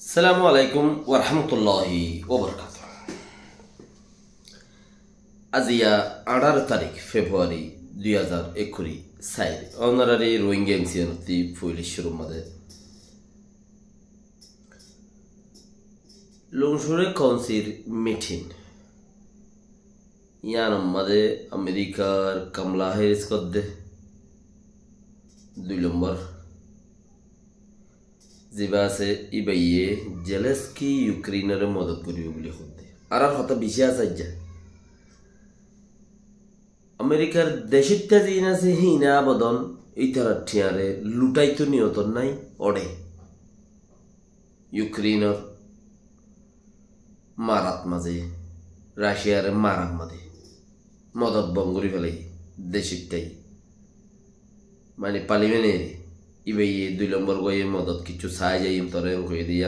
আসসালামু আলাইকুম ওয়া রাহমাতুল্লাহি ওয়া বারাকাতুহু। আজিয়া 18 তারিখ ফেব্রুয়ারি 2021 সাইড অনারারি রোহিঙ্গা এমসিএনতি পুলিশের মধ্যে লংশুরে কাউন্সিল মিটিং ইয়ান মধ্যে আমেরিকার কামলা হ্যারিস কদ্দে 2 নম্বর যেবা আছে ইবাইয়ে জেলেস্কি ইউক্রেনের মদত করিব বলে হতে আর হতা বেশি আছে যা আমেরিকার দেশিত্যা জিন আছে হিনা আবদন ইতারা ঠিয়ারে লুটাইতো নিয়তন নাই অড়ে ইউক্রেনের মারাত মাঝে রাশিয়ার মারাত মাঝে মদত বঙ্গরি ফেলাই দেশিত্যাই মানে পালিমেনে ইবাইয়ে 2 নম্বর গয়ে মদত কিছু চাই যাই তরে কয়ে দিয়ে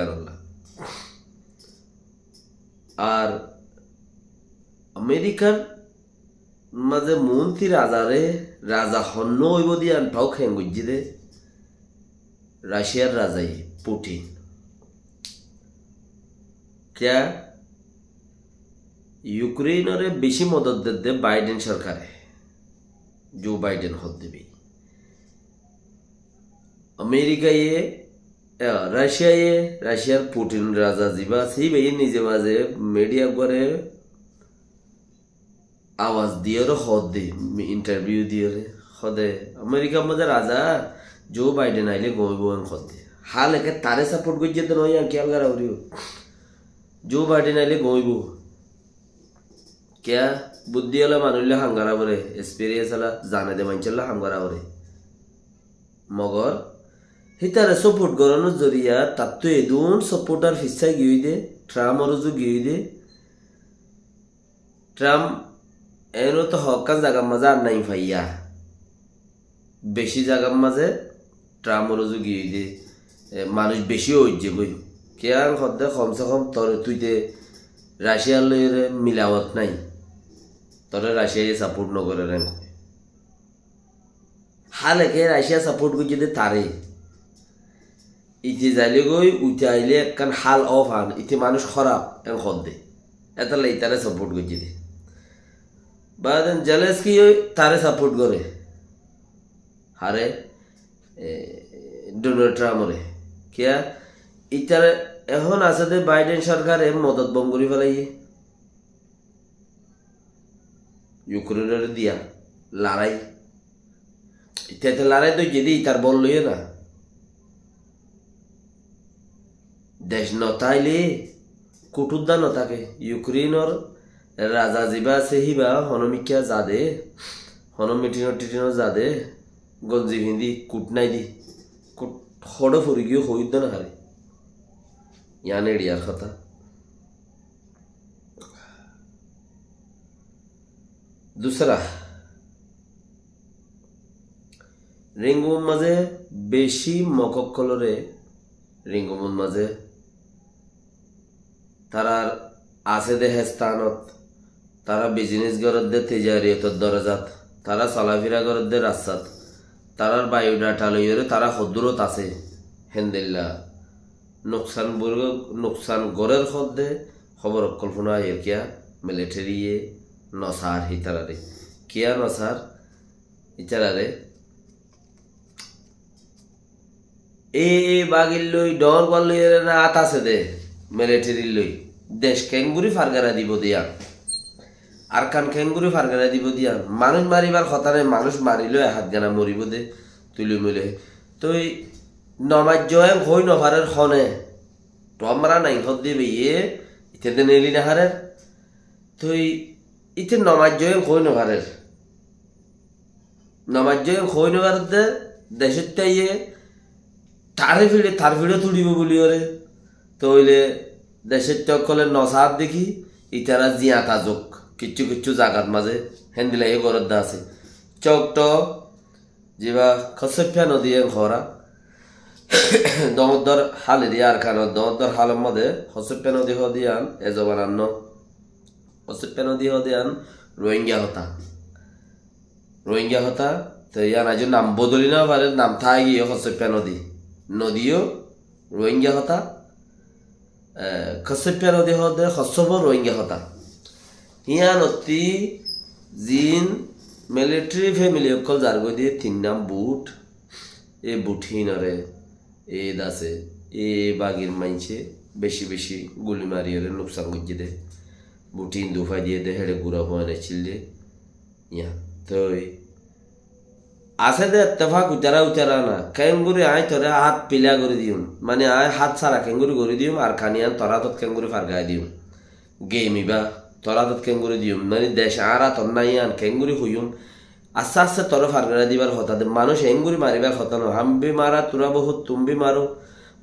আর আমেরিকার মাঝে মন্ত্রী রাজা হন্য হইব দিয়ে আনটাও খেয়ে গুজি দে রাশিয়ার রাজাই পুটিন क्या ইউক্রেনরে বেশি মদত দে বাইডেন সরকারে জো বাইডেন হত দেবে আমেরিকায় রাশিয়ার পুটিন রাজা জিবা সেই ভাই নিজে মাঝে মিডিয়া করে আওয়াজ দিয়ে হদ দে ইন্টারভিউ দিয়ে হদে আমেরিকার মধ্যে রাজা জো বাইডেন আইলে গমিব হদ দে হাল একে তারে সাপোর্ট করছে তো নয় খেয়াল করা হরিও জো বাইডেন আইলে গমিব क्या बुद्धि वाला मानुल्ला हांगारा बरे एक्सपीरियंस वाला जाने दे मानचल्ला हांगारा बरे मगर हितारे सपोर्ट करानो जरिया तात्तो एदुन सपोर्टार फिसा गिई दे ट्राम और जो गिई दे ट्राम एनो तो हक्का जागा मजा नहीं फाइया बेशी जागा मजे ट्राम और जो गिई दे मानुष बेशी होइजे गई क्या हद्दे कम से कम तोरे तुइते राशिया लयरे मिलावत नहीं तोरे राशिया सपोर्ट न करे रेन हाल के राशिया सपोर्ट को जदे तारे इति जाले गई उते आइले कान हाल ऑफ आन इति मानुष खराब एन खदे एता लै तारे सपोर्ट को जदे बादन जेलेस्की तारे सपोर्ट करे हारे डोनाल्ड ट्राम्प रे क्या इतारे এখন আছে যে বাইডেন সরকারে মদত বঙ্গরি ফেলাইয়ে ইউক্রেনের দিয়া লড়াই ইত্যাদি লড়াই তো যদি তার বল লইয়ে না দেশ নতাইলে কুটুদ্দা নতাকে ইউক্রেনের রাজা জিবা সেহিবা হনমিকা যাদে হনমিটিনো যাদে গঞ্জি ভিন্দি কুট নাই দি কুট হড় ফুরি গিয়ে হইদ না হারে याने डियार खता दूसरा रिंगुम माजे बेशी मकक्कलरे रिंगुम माजे तारार आसे दे स्थानत तारा बिजनेस गरत दे तिजारियत दरजात तारा चलाफिरा गरत दे रास्तात तारार बायोडाटा लइरे तारा हदुरत आसे हेंदिल्ला नुकसान गरेर खदे खबर कल्पना आयर क्या मिलिटारी नसार हितारे क्या नसार हितारे ए बागिल लई डर गल लई ना आतासे दे मिलिटारी लई देश केंगुरी फारगारा দিব দিয়া আর কান কেঙ্গুরি ফারগারা দিব দিয়া মানুষ মারিবার কথা নাই মানুষ মারিলো হাত গানা মরিব দে তুলি মিলে তুই নমাজ জয় হই নভারের খনে তোমরা নাই হদ দিবে ইতে নেলি না হারের তুই ইতে নমাজ জয় হই নভারের নমাজ জয় হই নভার দে দেশের তাইয়ে তার ভিড়ে তুলিব বলি ওরে তইলে দেশের চকলে নসাদ দেখি ইতারা জিয়া তাজক কিচ্ছু কিচ্ছু জাগাত মাঝে হেন্দিলাই গরদ দা আছে চকট যেবা খসফিয়া নদী ঘরা দমদর হালে দিয়ে আর খান দমদর হালের মধ্যে হসপে নদী হদিয়ান এজবানান্ন হসপে নদী হদিয়ান রোহিঙ্গা হতা তো ইয়ান আজ নাম বদলি না পারে নাম থাই গিয়ে হসপে নদীও রোহিঙ্গা হতা খসপিয়ানো দেহ দে খসব রোহিঙ্গা হতা হিয়ানতি জিন মিলিটারি ফ্যামিলি অকল জারগো দিয়ে 3 নাম বুট এ বুঠিনরে এ দাসে এ বাগির মাইছে বেশি বেশি গুলি মারিয়ে নুকসান গজ্জে দে বুটিন দুফা দিয়ে দে হেড়ে গুড়া পয়নে চিল্লে ইয়া তো আছে দে ইত্তেফাক উচারা উচারা না কেঙ্গুরি আয় তোরে হাত পিলা করে দিউম মানে আয় হাত ছাড়া কেঙ্গুরি করে দিউম আর খানিয়ান তোরা তত কেঙ্গুরি ফারগাই দিউম গেমিবা তোরা তত কেঙ্গুরি দিউম মানে দেশ আরা তোর নাই আন কেঙ্গুরি হইম আস্তে আস্তে তোরা ফারগাই দিবার কথা দে মানুষ এঙ্গুরি মারিবার কথা না হামবি মারা তোরা বহুত তুমি মারো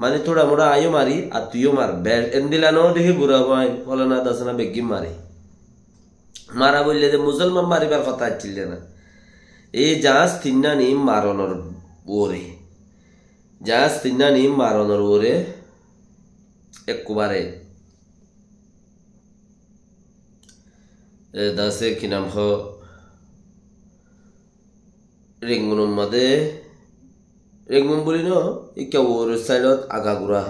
মানে তোরা মোরা আয়ো মারি আর তুইও মার বেশ এন্দিলানো দেখি বুড়া ভাই বলে না দাসনা বেগিম মারি মারা বললে যে মুসলমান মারিবার কথা আসছিল না এই জাহাজ তিন্না নিম মারণর ওরে জাহাজ তিন্না নিম মারণর ওরে একবারে দাসে কি নাম হ রেঙ্গুন মধ্যে রেঙ্গুন বলি ন ইকা ওর সাইডত আগাগুড়া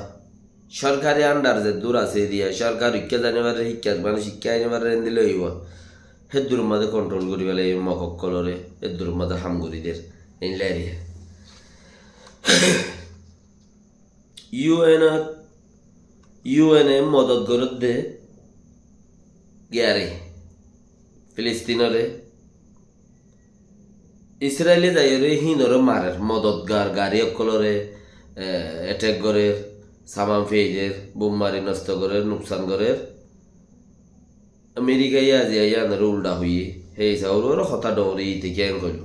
সরকারি আন্ডার যে দূর আছে দিয়া সরকার শিক্ষা জানিবার শিক্ষা মানে শিক্ষা আনিবার দিলে হইব হেদুর মধ্যে কন্ট্রোল করি পেলে এই মকক কলরে হেদুর মধ্যে হামগুড়িদের এনলাইরিয়া ইউএনএ মদত গরত দে গিয়ারে ফিলিস্তিনরে ইসরায়েলে যাইরে হিনরে মারের মদতগার গাড়ি অকলরে অ্যাটাক করে সামাম ফেইজের বোম মারি নষ্ট করে নুকসান করে আমেরিকায় আজি আইয়ার উল্টা হইয়ে সেই চাউর হতা ডরি থেকে কইল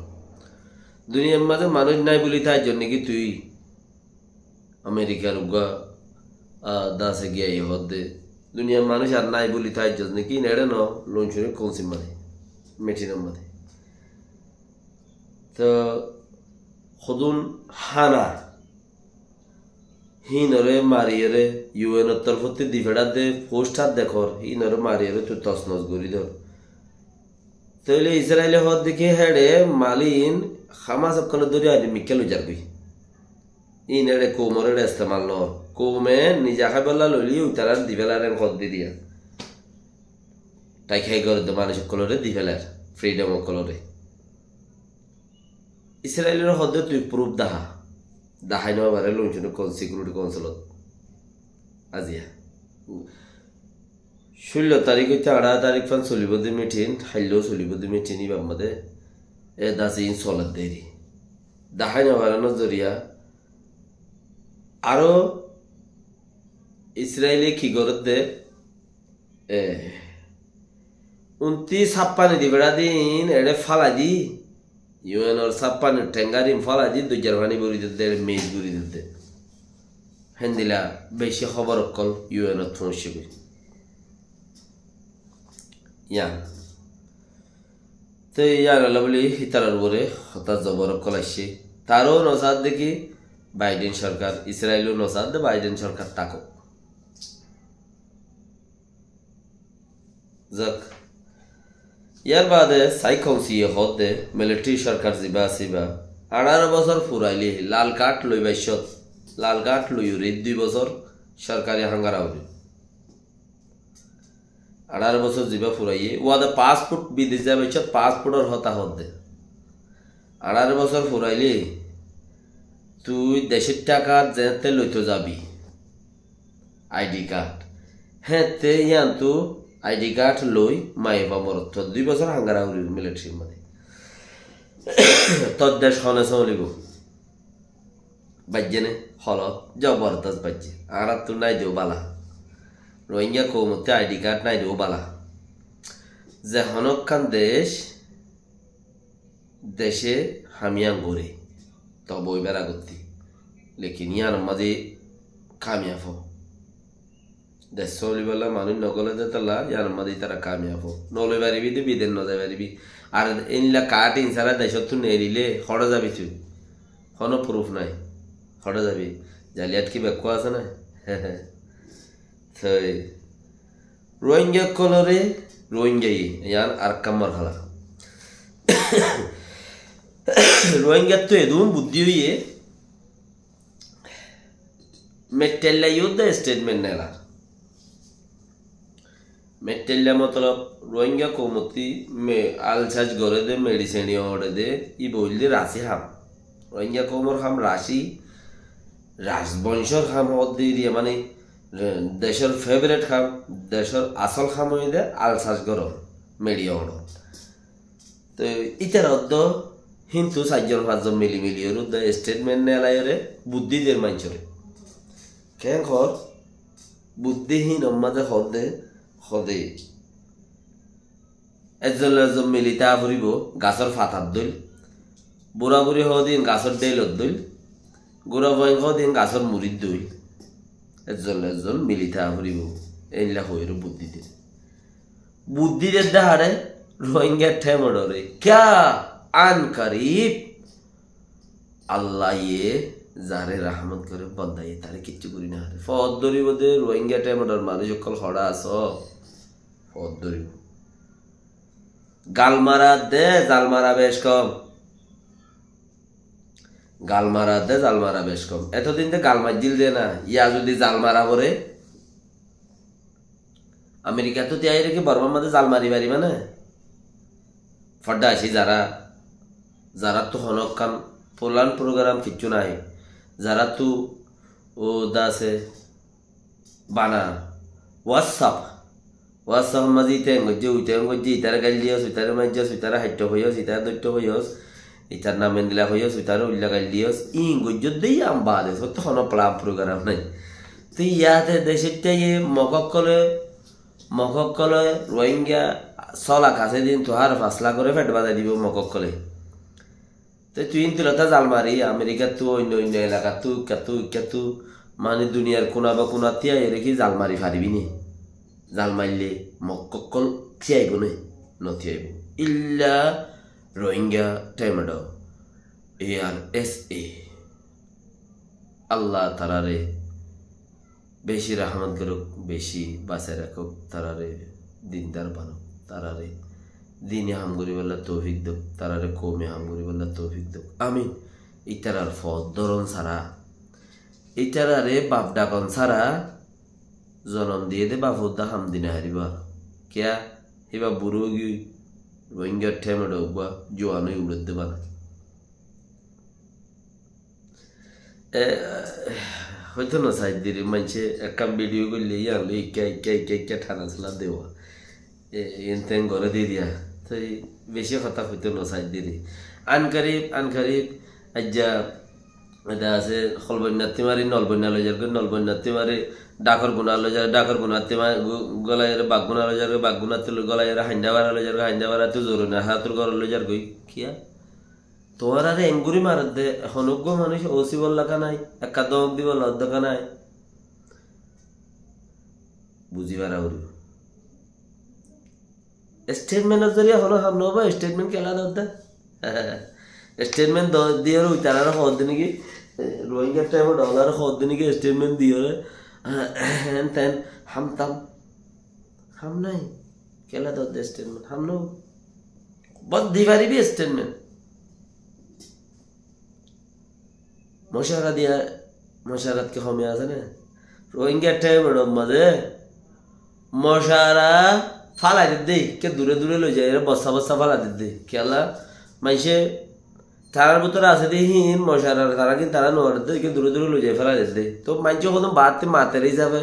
দুনিয়ার মাঝে মানুষ নাই বলি তাই জন্য কি তুই আমেরিকার উগা দাসে গিয়ে হদ দে দুনিয়ার মানুষ আর নাই বলি তাই জন্য কি নেড়ে ন লোন শুনে কনসিম মাঝে মেটিনের মাঝে তো সদুন হানা হিনরে মারিয়ে ইউএনের তরফতে দিফেড়া দে পোস্টার দেখর হিনরে মারিয়ে তুই তসনস করি ধর তাহলে ইসরায়েলে হদ দেখে হেডে মালিন খামা সবখানে ধরে আনি মিকেল উজার গই ইন এড়ে কোমরে ইস্তেমাল ন কোমে নিজা খাইবেলা লইলি উতারার দিবেলার হদ দি দিয়া তাই খাই করে মানুষ কলরে দিবেলার ফ্রিডম কলরে ইসরায়েলের হদে তুই প্রুফ দাহাই নেওয়া বারে লোন সিকিউরিটি কাউন্সিলত আজিয়া 16 তারিখ হইতে 18 তারিখ ফান চলিব দি মিটিং হাইলেও চলিব দি মিটিং ইবার মধ্যে এ দাসি ইন চলত দেরি দাহাই নেওয়া বারানোর জরিয়া আরো ইসরায়েলে কি করত দে 29-56 দি বেড়া দিন এড়ে ফালা দি ইউএনর 56 টেঙ্গারিম ফালা দি 2 ভানি বরি দিতে মেজ গুরি দিতে হেন্দিলা বেশি খবর কল ইউএনর থনসি কই ইয়ান তো ইয়ার বলি হিতারার বরে হঠাৎ জবর কল আসছে তারও নসাদ দেখি বাইডেন সরকার ইসরায়েলও নসাদ দে বাইডেন সরকার তাকো যাক ইয়ার বাদে সাইকংসি হদে মিলিটারি সরকার জিবা আসিবা 18 বছর ফুরাইলি লাল কার্ড লই বাইশত লাল কার্ড লই 2 বছর সরকারি হাঙ্গারা হইল 18 বছর জিবা ফুরাইয়ে ওয়াদা পাসপোর্ট বিদেশ যাবে পাসপোর্টর হতা হদে 18 বছর ফুরাইলি তুই দেশের টাকা যেতে লইতে যাবি আইডি কার্ড হ্যাঁ তে ইয়ান তু আইডি কার্ড লই মাইবা মরত 2 বছর হাঙ্গারা হইল মিলিটারির মধ্যে তোর দেশ হনে চলিব বাজ্যেনে হলত জবরদস্ত বাজ্যে আর তো নাই দেও বালা রোহিঙ্গা কৌমতে আইডি কার্ড নাই দেও বালা যে হনকান দেশে হামিয়াং গড়ে তব ওইবার আগতি লেকিন ইয়ার মাঝে কামিয়াব দেশ চলিবেলা মানুষ নগলে যে তালা ইয়ার মাঝে তারা কামিয়াব নলে পারিবি তো বিদেন নজাই পারিবি আর এনলা কাঠ ইনসারা দেশত তুই নেরিলে হড়ে যাবি তুই কোনো প্রুফ নাই হড়ে যাবি জালিয়াত কি ব্যাখ্যা আছে না রোহিঙ্গা কলরে রোহিঙ্গাই ইয়ান আর কামার খালা রোহিঙ্গা তো এদুম বুদ্ধি হইয়ে মেটেল্লা ইউদ্ধ স্টেটমেন্ট নেলা मेटेल्या मतलब रोहिंग्या कोमती में आलसाज गरे दे मेडिसिन ओडे दे इ बोलली राशि हाम रोहिंग्या कोमर हाम राशि রাজবংশর খাম দিয়ে মানে দেশের ফেভারিট খাম দেশের আসল খাম হইলে আলসাজ গরম মেডিয়া ওড় তো ইতার অর্ধ হিন্দু 4-5 মিলি মিলিয়র স্টেটমেন্ট নেলায়রে বুদ্ধিদের মাঞ্চরে কেন ঘর বুদ্ধিহীন মাঝে হদে হদে একজন মিলিতা ফুরিব গাছর ফাতার দইল বুড়া বুড়ি হদিন গাছর ডেলত দইল গোড়া বয়স দিন গাছর মুড়ির দই একজন মিলিতা ফুরিব এইলা হইর বুদ্ধিদের দেহারে রোহিঙ্গা ঠেমড়রে ক্যা আন করিব আল্লাহ ইয়ে যারে রহমত করে বন্দাই তারে কিচ্ছু করি না হারে ফদ ধরিব দে রোহিঙ্গা ঠেমড়র মানুষ সকল হড়া আস ফদ ধরিব গালমারা দে জালমারা বেশ কম গালমারা দে জালমারা বেশ কম এতদিন তো গালমার জিল দে না ইয়া যদি জালমারা বরে আমেরিকা তো তিয়াই রেখে বর্মার মধ্যে জালমারি বাড়ি মানে ফড্ডা আসি যারা তো হনক কাম পোলান প্রোগ্রাম কিচ্ছু নাই যারা তো ও দাসে বানা হোয়াটসঅ্যাপ মাঝে ইতেন গজ্জে ইতারা গাইল দিয়স ইতারা মাইজস ইতারা হাইট হইয়স ইতারা দৈত্য হইয়স ইতার নামেন দিলা হইয়স ইতারা উল্লা গাইল দিয়স গজ্জত দেই আম বাদে সত্য হন প্লাম প্রোগ্রাম নাই তো ইয়াতে দেশেরটা ইয়ে মককলে রোহিঙ্গা চলা কাছে দিন তোহার ফাসলা করে ফেট বাজাই দিব মককলে তো তুই তুলতা জাল মারি আমেরিকার তো অন্য এলাকা কাতু মানে দুনিয়ার কোনা বা কোনা তিয়াই রেখে জাল মারি ফারিবি নি জাল মারলে মককল থিয়াইব নে নথিয়াইব ইল্লা রোহিঙ্গা টেমাডো ARSA আল্লাহ তারারে বেশি রহমত করুক বেশি বাঁচায় রাখুক তারারে দিনদার বানুক তারারে দিনে হাম গরিবাল্লা তৌফিক দেব তারারে কমে হাম গরিবাল্লা তৌফিক দেব আমিন ইতারার ফদ ধরন ছাড়া ইতারারে বাপ ডাকন ছাড়া জনম দিয়ে দে বাপুদা হাম দিনে হারিবার কেয়া এবার বুড়ো গিয়ে রোহিঙ্গার ঠেমেডো বা জোয়ানোই উড়ে দেবা না হয়তো না সাইড দিয়ে মানছে একটা ভিডিও করলে ইয়ালে ইকা ঠানা ছেলা দেওয়া এনতেন ঘরে দিয়ে দিয়া তো বেশি কথা হইতো না সাইড দিয়ে আনকারিব আজ্জা এটা আছে হলবন্যাতি মারি নলবন্যা লই যার নলবন্যাতি মারি ডাকর গুণা লই যায় ডাকর গুণাতি গলায় বাঘ গুণা লই যার বাঘ গুণাতি গলায় হাইন্দা বাড়া লই যার হাইন্দা বাড়া তো জোর না হাতুর ঘর লই যার গই কিয়া তোমার আরে এঙ্গুরি মার দে হনুজ্ঞ মানুষ ওসি বল্লাকা নাই একা দমক দিব লদ্দকা নাই বুঝিবার আউরি স্টেটমেন্টের জরিয়া হলো হাম নবা স্টেটমেন্ট কেলা দদ্দা স্টেটমেন্ট দিয়ে উইতারার হদ দিন কি রোহিঙ্গার টাইমে ডলার হদ দিন কি স্টেটমেন্ট দিয়ে হ্যান তেন হাম নাই কেলা দদ্দা স্টেটমেন্ট হাম নো বদ দিবারিবি স্টেটমেন্ট মশারা দিয়া মশারাত কে কমে আছে না রোহিঙ্গার টাইমে মাঝে মশারা ফালাই দে কে দূরে দূরে লই যায় বস্তা ফালা দে কেলা মাইসে তারার ভিতরে আছে দেহিন মশারার তারা কিন্তু তারা নোয়ার কে দূরে দূরে লই যায় ফেলা দে তো মাইসে কত বাড়তে মাতের হিসাবে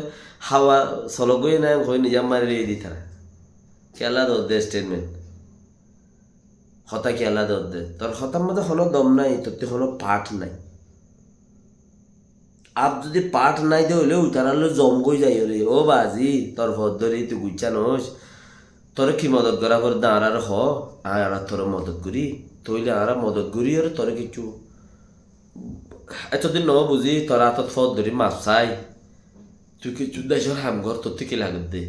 হাওয়া সলক গই না হয়ে নিজাম মারি রেয়ে দি তারা কেলা দে স্টেটমেন্ট হতা কেলা দে তোর হতার মধ্যে হলো দম নাই তোর হলো পাঠ নাই আপ যদি পাঠ নাই দে হইলে উতারালে জম গই যাই রে ও বাজি তোর ভদ ধরে তুই গুচ্ছা নস তোর কি মদত করা করে দাঁড়ার হ আর তোর মদত করি তইলে আর মদত করি আর তোর কিছু এতদিন ন বুঝি তোর হাতত ফদ ধরি মাছ চাই তুই কিছু দেশের হামঘর তোর থেকে লাগত দে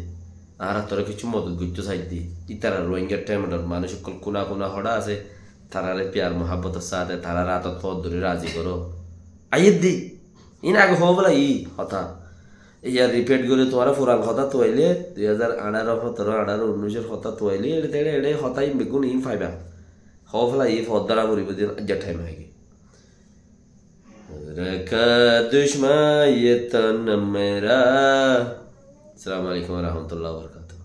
আর তোর কিছু মদত করতে চাই দি ইতারা রোহিঙ্গার টাইমটার মানুষ সকল কোনা কোনা হড়া আছে তারারে প্যার মহাব্বতের সাথে তারার হাতত ফদ ধরে রাজি করো আইয়ের দি ইন আগে হব বলা কথা ইয়ার রিপিট করে তোমার পুরান কথা তোয়াইলে 2018-17-18-19 কথা তোয়াইলে এড়ে হতাই বেগুন ফাইবা হব বলা ফদ্দারা করিব দিন আজ্জা টাইম হয়ে গে রকা দুশমা ইয়ে তন মেরা আসসালামু আলাইকুম ওয়া রাহমাতুল্লাহি ওয়া বারাকাতুহু।